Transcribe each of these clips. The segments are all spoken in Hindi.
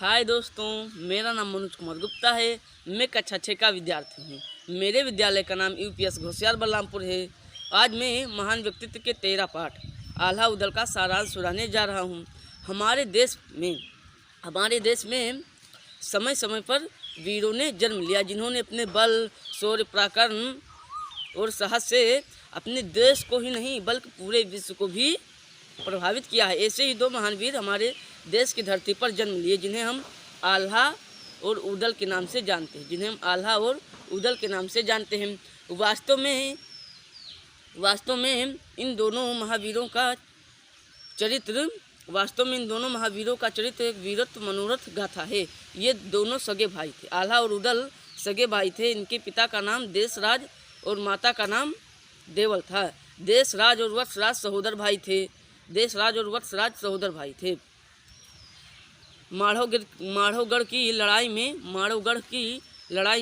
हाय दोस्तों, मेरा नाम मनोज कुमार गुप्ता है। मैं कक्षा 6 का विद्यार्थी हूँ। मेरे विद्यालय का नाम यूपीएस घोसियार बलरामपुर है। आज मैं महान व्यक्तित्व के 13 पाठ आल्हा उदल का सारांश सुनाने जा रहा हूँ। हमारे देश में समय समय पर वीरों ने जन्म लिया, जिन्होंने अपने बल, शौर्य, पराक्रम और साहस से अपने देश को ही नहीं बल्कि पूरे विश्व को भी प्रभावित किया है। ऐसे ही दो महान वीर हमारे देश की धरती पर जन्म लिए, जिन्हें हम आल्हा और उदल के नाम से जानते हैं। वास्तव में इन दोनों महावीरों का चरित्र एक वीरत्व मनोरथ गाथा है। ये दोनों सगे भाई थे। आल्हा और उदल सगे भाई थे। इनके पिता का नाम देशराज और माता का नाम देवल था। देशराज और वत्सराज सहोदर भाई थे। माढ़ोगढ़ की लड़ाई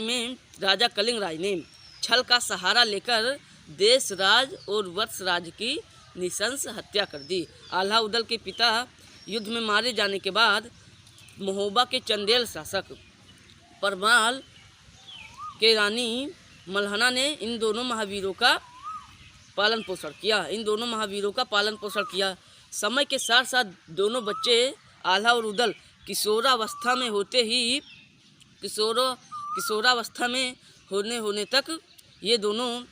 में राजा कलिंग राय ने छल का सहारा लेकर देशराज और वत्सराज की निशंस हत्या कर दी। आल्हा उदल के पिता युद्ध में मारे जाने के बाद महोबा के चंदेल शासक परमाल के रानी मल्हना ने इन दोनों महावीरों का पालन पोषण किया। समय के साथ साथ दोनों बच्चे आल्हा और उदल किशोरावस्था में होने तक ये दोनों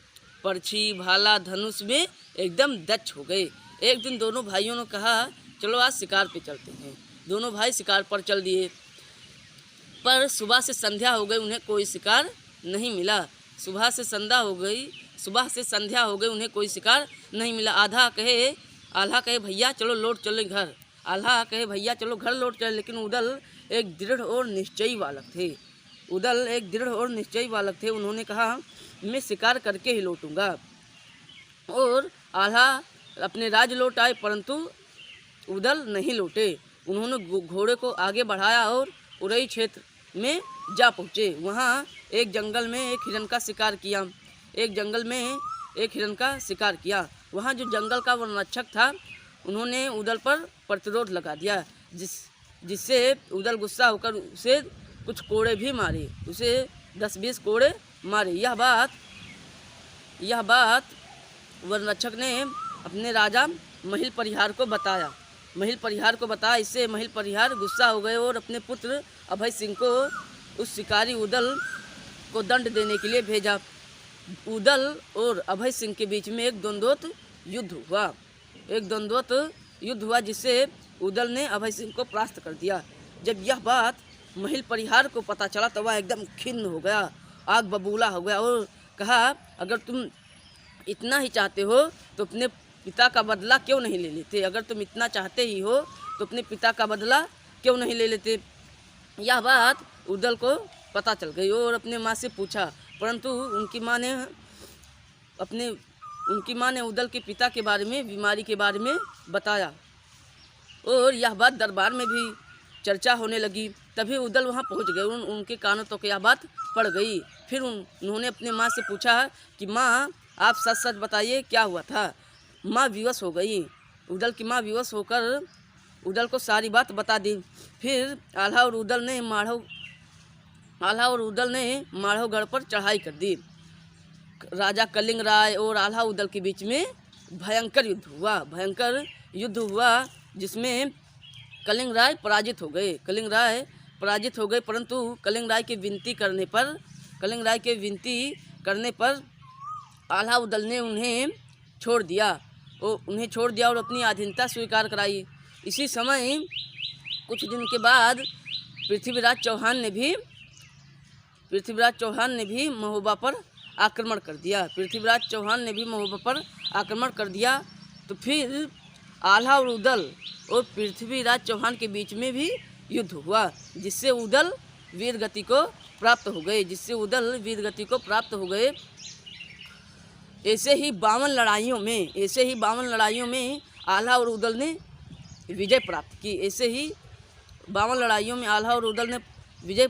पर्ची, भाला, धनुष में एकदम दक्ष हो गए। एक दिन दोनों भाइयों ने कहा, चलो आज शिकार पे चलते हैं। दोनों भाई शिकार पर चल दिए, पर सुबह से संध्या हो गई, उन्हें कोई शिकार नहीं मिला। सुबह से संध्या हो गई, उन्हें कोई शिकार नहीं मिला। आल्हा कहे भैया चलो लौट चले घर। लेकिन उदल एक दृढ़ और निश्चयी बालक थे। उन्होंने कहा, मैं शिकार करके ही लौटूंगा। और आल्हा अपने राज्य लौट आए, परंतु उदल नहीं लौटे। उन्होंने घोड़े को आगे बढ़ाया और उरई क्षेत्र में जा पहुँचे। वहाँ एक जंगल में एक हिरन का शिकार किया। वहाँ जो जंगल का वनरक्षक था, उन्होंने उदल पर प्रतिरोध लगा दिया, जिससे उदल गुस्सा होकर उसे कुछ कोड़े भी मारे, उसे 10-20 कोड़े मारे। यह बात वनरक्षक ने अपने राजा महिल परिहार को बताया। इससे महिल परिहार गुस्सा हो गए और अपने पुत्र अभय सिंह को उस शिकारी उदल को दंड देने के लिए भेजा। उदल और अभय सिंह के बीच में एक द्वंद्वोत युद्ध हुआ, जिससे उदल ने अभय सिंह को परास्त कर दिया। जब यह बात महिल परिहार को पता चला तो वह एकदम खिन्न हो गया, आग बबूला हो गया और कहा, अगर तुम इतना ही चाहते हो तो अपने पिता का बदला क्यों नहीं ले लेते। यह बात उदल को पता चल गई और अपने माँ से पूछा, परंतु उनकी माँ ने उदल के पिता के बारे में, बीमारी के बारे में बताया और यह बात दरबार में भी चर्चा होने लगी। तभी उदल वहाँ पहुँच गए। उनके कानों तक यह बात पड़ गई। फिर उन्होंने अपने माँ से पूछा कि माँ, आप सच बताइए क्या हुआ था। माँ विवश हो गई। उदल की माँ विवश होकर उदल को सारी बात बता दी। फिर आल्हा और उदल ने माढ़ोगढ़ पर चढ़ाई कर दी। राजा कलिंग राय और आल्हा उदल के बीच में भयंकर युद्ध हुआ, जिसमें कलिंग राय पराजित हो गए। परंतु कलिंग राय के विनती करने पर आल्हा उदल ने उन्हें छोड़ दिया और अपनी अधीनता स्वीकार कराई। इसी समय कुछ दिन के बाद पृथ्वीराज चौहान ने भी महोबा पर आक्रमण कर दिया। तो फिर आल्हा और उदल और पृथ्वीराज चौहान के बीच में भी युद्ध हुआ, जिससे उदल वीरगति को प्राप्त हो गए। ऐसे ही 52 लड़ाइयों में आल्हा और उदल ने विजय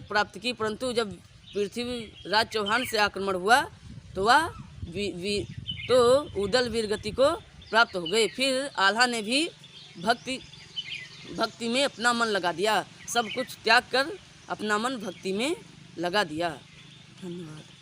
प्राप्त की। परंतु जब पृथ्वीराज चौहान से आक्रमण हुआ तो उदल वीरगति को प्राप्त हो गए। फिर आल्हा ने भी भक्ति में अपना मन लगा दिया। सब कुछ त्याग कर अपना मन भक्ति में लगा दिया। धन्यवाद।